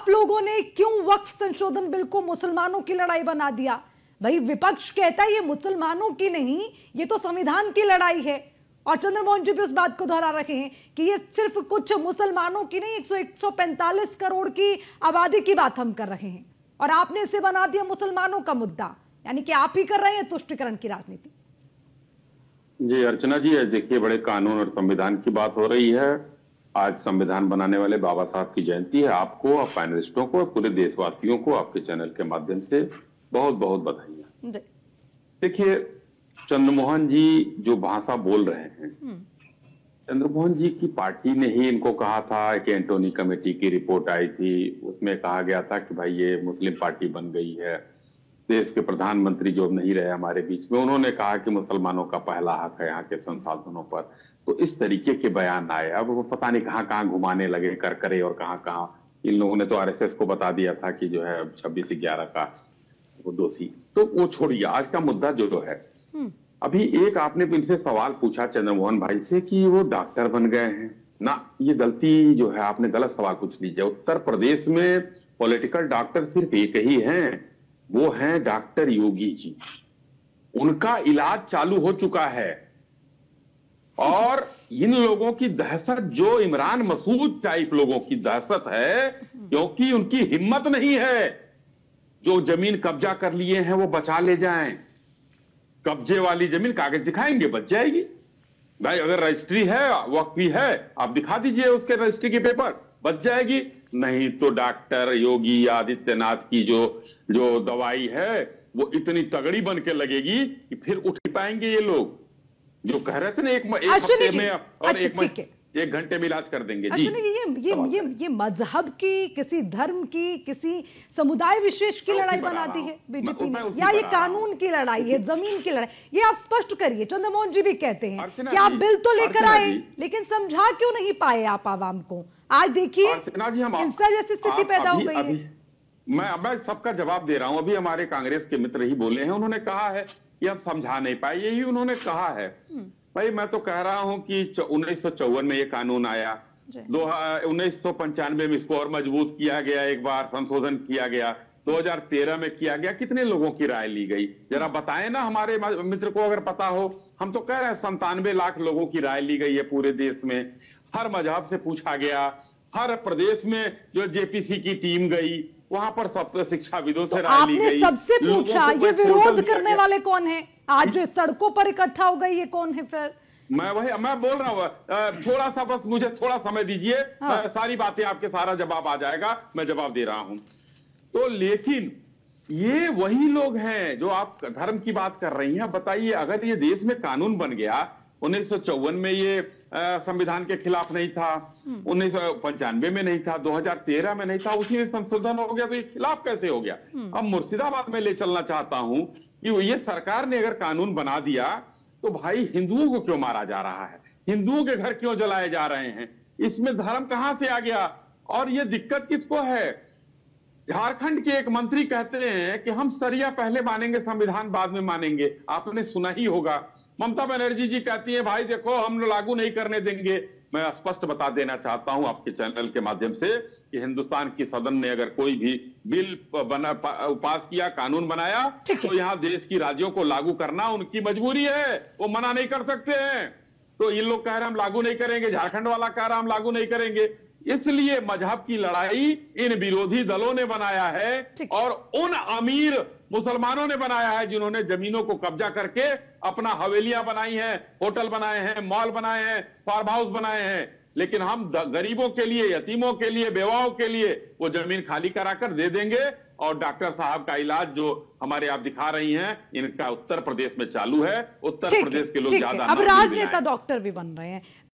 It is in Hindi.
आप लोगों ने क्यों वक्फ संशोधन बिल को मुसलमानों की लड़ाई बना दिया? भाई विपक्ष कहता है ये मुसलमानों की नहीं, ये तो संविधान की लड़ाई है। और चंद्रमोहन जी भी उस बात को दोहरा रहे हैं कि ये सिर्फ कुछ मुसलमानों की नहीं, 145 करोड़ की आबादी की बात हम कर रहे हैं, और आपने इसे बना दिया मुसलमानों का मुद्दा। यानी कि आप ही कर रहे हैं तुष्टीकरण की राजनीति। जी अर्चना जी, देखिए बड़े कानून और संविधान की बात हो रही है। आज संविधान बनाने वाले बाबा साहब की जयंती है। आपको, आप पैनलिस्टों को, पूरे देशवासियों को आपके चैनल के माध्यम से बहुत बहुत बधाई। देखिए चंद्रमोहन जी जो भाषा बोल रहे हैं, चंद्रमोहन जी की पार्टी ने ही इनको कहा था कि एंटोनी कमेटी की रिपोर्ट आई थी, उसमें कहा गया था कि भाई ये मुस्लिम पार्टी बन गई है। देश के प्रधानमंत्री जो नहीं रहे हमारे बीच में, उन्होंने कहा कि मुसलमानों का पहला हक है यहाँ के संसाधनों पर। तो इस तरीके के बयान आए। अब वो पता नहीं कहाँ कहाँ घुमाने लगे करकरे, और कहाँ कहाँ इन लोगों ने तो आरएसएस को बता दिया था कि जो है 26/11 का वो दोषी। तो वो छोड़िए, आज का मुद्दा जो है, अभी एक आपने इनसे सवाल पूछा चंद्रमोहन भाई से कि वो डॉक्टर बन गए हैं ना। ये गलती जो है, आपने गलत सवाल पूछ लीजिए। उत्तर प्रदेश में पॉलिटिकल डॉक्टर सिर्फ एक ही हैं, वो हैं डॉक्टर योगी जी। उनका इलाज चालू हो चुका है। और इन लोगों की दहशत, जो इमरान मसूद टाइप लोगों की दहशत है, क्योंकि उनकी हिम्मत नहीं है। जो जमीन कब्जा कर लिए हैं वो बचा ले जाएं। कब्जे वाली जमीन कागज दिखाएंगे, बच जाएगी। भाई अगर रजिस्ट्री है, वक्फी है, आप दिखा दीजिए उसके रजिस्ट्री के पेपर, बच जाएगी। नहीं तो डॉक्टर योगी आदित्यनाथ की जो दवाई है वो इतनी तगड़ी बन के लगेगी कि फिर उठ पाएंगे ये लोग। जो कह रहे थे ना एक हफ्ते में और एक घंटे में इलाज कर देंगे। जी ये मजहब की, किसी धर्म की, किसी समुदाय विशेष की लड़ाई बना दी है बीजेपी ने, या ये कानून की लड़ाई है, जमीन की लड़ाई? ये आप स्पष्ट करिए। चंद्रमोहन जी भी कहते हैं कि आप बिल तो लेकर आए, लेकिन समझा क्यों नहीं पाए आप आवाम को? आज देखिए हिंसा जैसी स्थिति पैदा हो गई है। मैं सबका जवाब दे रहा हूं। अभी हमारे कांग्रेस के मित्र ही बोले हैं, उन्होंने कहा है कि हम समझा नहीं पाए, यही उन्होंने कहा है। भाई मैं तो कह रहा हूं कि 1954 में ये कानून आया, 1995 में इसको और मजबूत किया गया, एक बार संशोधन किया गया, 2013 में किया गया। कितने लोगों की राय ली गई, जरा बताएं ना हमारे मित्र को अगर पता हो। हम तो कह रहे हैं 97 लाख लोगों की राय ली गई है पूरे देश में। हर मजहब से पूछा गया, हर प्रदेश में जो जेपीसी की टीम गई, वहां पर सब शिक्षाविदों से राय ली गई। आपने सबसे पूछा, ये विरोध करने वाले कौन है? आज जो सड़कों पर इकट्ठा हो गई, ये कौन है फिर? मैं बोल रहा हूँ, थोड़ा सा बस मुझे थोड़ा समय दीजिए। सारी बातें आपके सारा जवाब आ जाएगा, मैं जवाब दे रहा हूं। तो लेकिन ये वही लोग हैं जो आप धर्म की बात कर रही हैं। बताइए, अगर ये देश में कानून बन गया, 1954 में ये संविधान के खिलाफ नहीं था, 1995 में नहीं था, 2013 में नहीं था, उसी में संशोधन हो गया, तो ये खिलाफ कैसे हो गया? अब मुर्शिदाबाद में ले चलना चाहता हूं कि ये सरकार ने अगर कानून बना दिया तो भाई हिंदुओं को क्यों मारा जा रहा है, हिंदुओं के घर क्यों जलाए जा रहे हैं? इसमें धर्म कहां से आ गया? और ये दिक्कत किसको है? झारखंड के एक मंत्री कहते हैं कि हम सरिया पहले मानेंगे, संविधान बाद में मानेंगे। आपने सुना ही होगा। ममता बनर्जी जी कहती है भाई देखो हम लागू नहीं करने देंगे। मैं स्पष्ट बता देना चाहता हूं आपके चैनल के माध्यम से कि हिंदुस्तान की सदन ने अगर कोई भी बिल पास किया, कानून बनाया, तो यहाँ देश की राज्यों को लागू करना उनकी मजबूरी है, वो मना नहीं कर सकते हैं। तो ये लोग कह रहे हम लागू नहीं करेंगे, झारखंड वाला कह रहा हम लागू नहीं करेंगे। इसलिए मजहब की लड़ाई इन विरोधी दलों ने बनाया है, और उन अमीर मुसलमानों ने बनाया है जिन्होंने जमीनों को कब्जा करके अपना हवेलियां बनाई हैं, होटल बनाए हैं, मॉल बनाए हैं, फार्म हाउस बनाए हैं। लेकिन हम गरीबों के लिए, यतीमों के लिए, बेवाओं के लिए वो जमीन खाली कराकर दे देंगे। और डॉक्टर साहब का इलाज जो हमारे आप दिखा रही हैं, इनका उत्तर प्रदेश में चालू है। उत्तर प्रदेश के लोग ज्यादा अब राजनेता डॉक्टर भी बन रहे हैं।